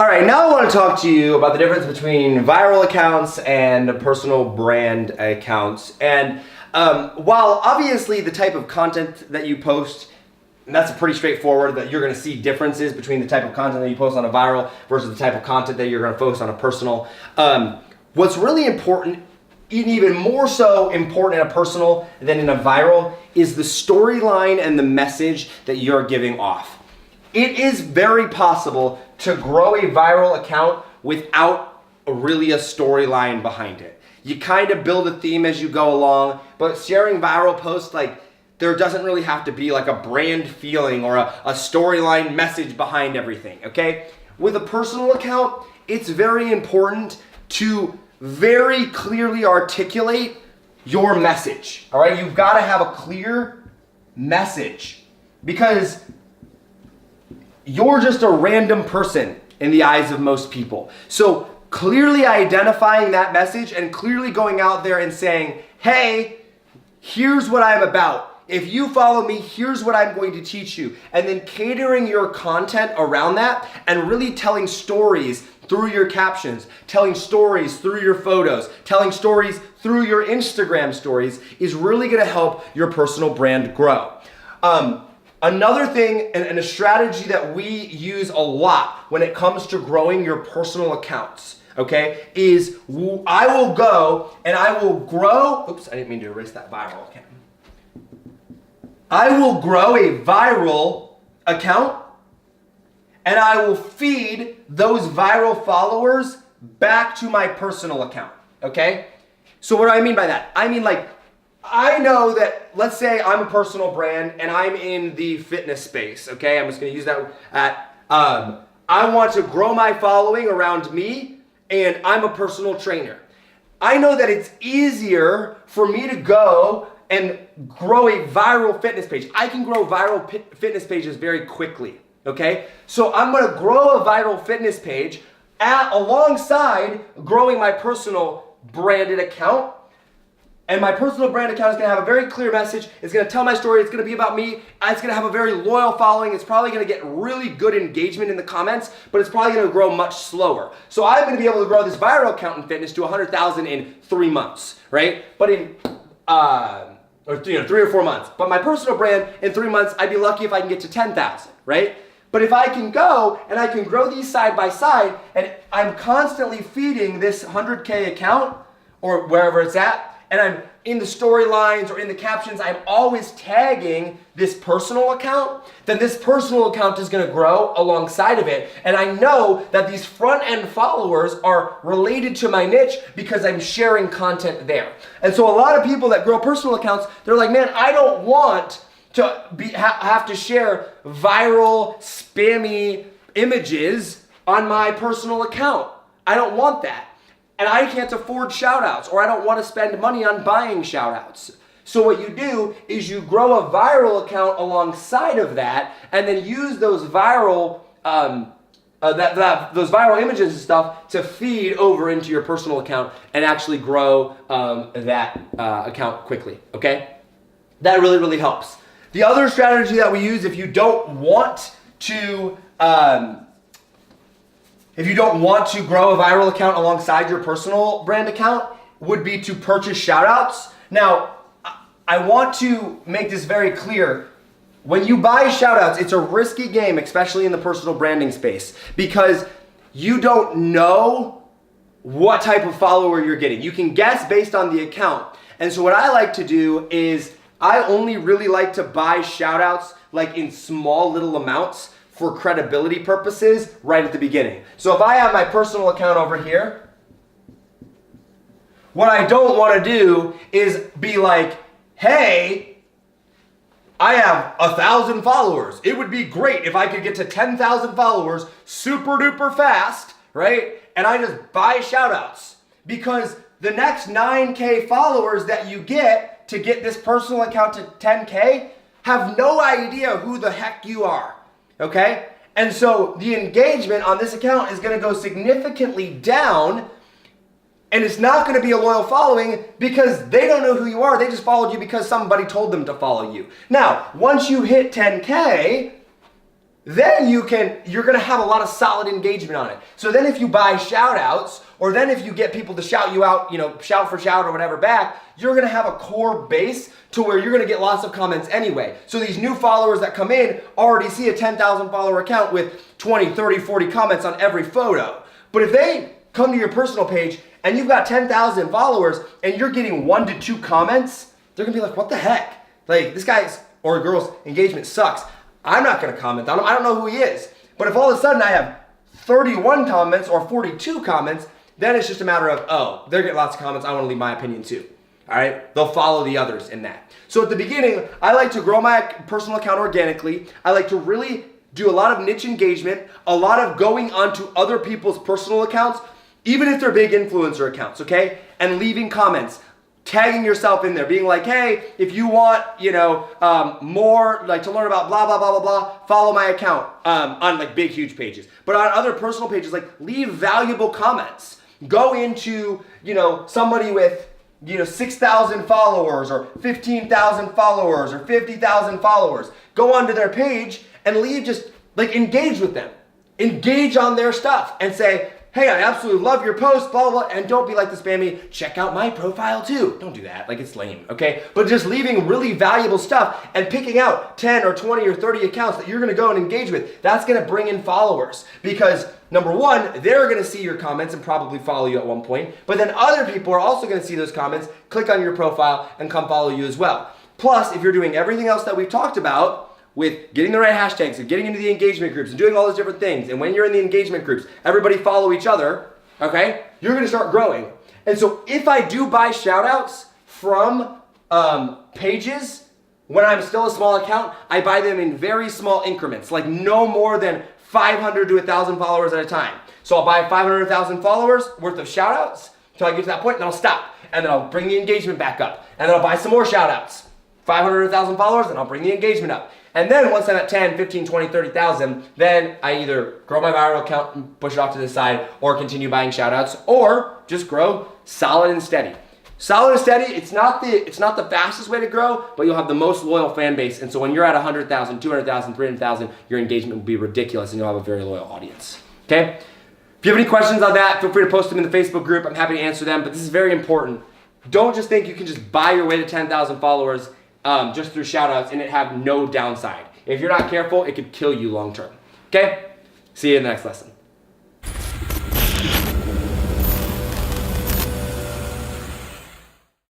All right, now I want to talk to you about the difference between viral accounts and personal brand accounts. And while obviously the type of content that you post, and that's pretty straightforward, that you're going to see differences between the type of content that you post on a viral versus the type of content that you're going to post on a personal. What's really important, even more so important in a personal than in a viral, is the storyline and the message that you're giving off. It is very possible to grow a viral account without really a storyline behind it. You kind of build a theme as you go along, but sharing viral posts, like, there doesn't really have to be like a brand feeling or a storyline message behind everything, okay? With a personal account, it's very important to very clearly articulate your message, all right? You've got to have a clear message because you're just a random person in the eyes of most people. So clearly identifying that message and clearly going out there and saying, hey, here's what I'm about. If you follow me, here's what I'm going to teach you. And then catering your content around that and really telling stories through your captions, telling stories through your photos, telling stories through your Instagram stories is really gonna help your personal brand grow. Another thing and a strategy that we use a lot when it comes to growing your personal accounts, okay, is I will go and I will grow, oops, I didn't mean to erase that viral account. I will grow a viral account and I will feed those viral followers back to my personal account, okay? So what do I mean by that? I mean, like, I know that, let's say I'm a personal brand and I'm in the fitness space, okay? I'm just gonna use that I want to grow my following around me and I'm a personal trainer. I know that it's easier for me to go and grow a viral fitness page. I can grow viral fitness pages very quickly, okay? So I'm gonna grow a viral fitness page alongside growing my personal branded account. And my personal brand account is gonna have a very clear message. It's gonna tell my story. It's gonna be about me. It's gonna have a very loyal following. It's probably gonna get really good engagement in the comments, but it's probably gonna grow much slower. So I'm gonna be able to grow this viral account in fitness to 100,000 in 3 months, right? But in, 3 or 4 months. But my personal brand, in 3 months, I'd be lucky if I can get to 10,000, right? But if I can go and I can grow these side by side and I'm constantly feeding this 100K account or wherever it's at, and I'm in the storylines or in the captions, I'm always tagging this personal account, then this personal account is gonna grow alongside of it. And I know that these front end followers are related to my niche because I'm sharing content there. And so a lot of people that grow personal accounts, they're like, man, I don't want to have to share viral, spammy images on my personal account. I don't want that. And I can't afford shout outs, or I don't want to spend money on buying shout outs. So what you do is you grow a viral account alongside of that and then use those viral those viral images and stuff to feed over into your personal account and actually grow that account quickly, okay? That really, really helps. The other strategy that we use if you don't want to grow a viral account alongside your personal brand account would be to purchase shoutouts. Now, I want to make this very clear. When you buy shoutouts, it's a risky game, especially in the personal branding space, because you don't know what type of follower you're getting. You can guess based on the account. And so what I like to do is I only really like to buy shoutouts like in small little amounts for credibility purposes right at the beginning. So if I have my personal account over here, what I don't want to do is be like, hey, I have 1,000 followers. It would be great if I could get to 10,000 followers super duper fast, right? And I just buy shoutouts because the next 9K followers that you get to get this personal account to 10K have no idea who the heck you are, okay? And so the engagement on this account is gonna go significantly down, and it's not gonna be a loyal following because they don't know who you are. They just followed you because somebody told them to follow you. Now, once you hit 10K, then you're gonna have a lot of solid engagement on it. So then if you buy shout outs, or then if you get people to shout you out, shout for shout or whatever back, you're gonna have a core base to where you're gonna get lots of comments anyway. So these new followers that come in already see a 10,000 follower account with 20, 30, 40 comments on every photo. But if they come to your personal page and you've got 10,000 followers and you're getting 1 to 2 comments, they're gonna be like, what the heck? Like, this guy's or girl's engagement sucks. I'm not gonna comment on him. I don't know who he is. But if all of a sudden I have 31 comments or 42 comments, then it's just a matter of, oh, they're getting lots of comments. I wanna leave my opinion too. All right? They'll follow the others in that. So at the beginning, I like to grow my personal account organically. I like to really do a lot of niche engagement, a lot of going onto other people's personal accounts, even if they're big influencer accounts, okay? And leaving comments, tagging yourself in there, being like, hey, if you want, more, like to learn about blah, blah, blah, blah, blah, follow my account on like big, huge pages. But on other personal pages, like leave valuable comments. Go into, somebody with, 6,000 followers or 15,000 followers or 50,000 followers. Go onto their page and leave just like engage with them. Engage on their stuff and say, hey, I absolutely love your post, blah, blah, blah. And don't be like the spammy, check out my profile too. Don't do that, like it's lame, okay? But just leaving really valuable stuff and picking out 10 or 20 or 30 accounts that you're gonna go and engage with, that's gonna bring in followers. Because number one, they're gonna see your comments and probably follow you at one point, but then other people are also gonna see those comments, click on your profile, and come follow you as well. Plus, if you're doing everything else that we've talked about, with getting the right hashtags and getting into the engagement groups and doing all those different things. And when you're in the engagement groups, everybody follow each other, okay? You're gonna start growing. And so if I do buy shout outs from pages, when I'm still a small account, I buy them in very small increments, like no more than 500 to 1,000 followers at a time. So I'll buy 500 to 1,000 followers worth of shout outs until I get to that point, and then I'll stop. And then I'll bring the engagement back up. And then I'll buy some more shout outs. 500 to 1,000 followers, and I'll bring the engagement up. And then once I'm at 10, 15, 20, 30,000, then I either grow my viral account and push it off to the side or continue buying shout outs or just grow solid and steady. Solid and steady, it's not the fastest way to grow, but you'll have the most loyal fan base. And so when you're at 100,000, 200,000, 300,000, your engagement will be ridiculous and you'll have a very loyal audience. Okay? If you have any questions on that, feel free to post them in the Facebook group. I'm happy to answer them, but this is very important. Don't just think you can just buy your way to 10,000 followers just through shoutouts and it have no downside. If you're not careful, it could kill you long term. Okay? See you in the next lesson.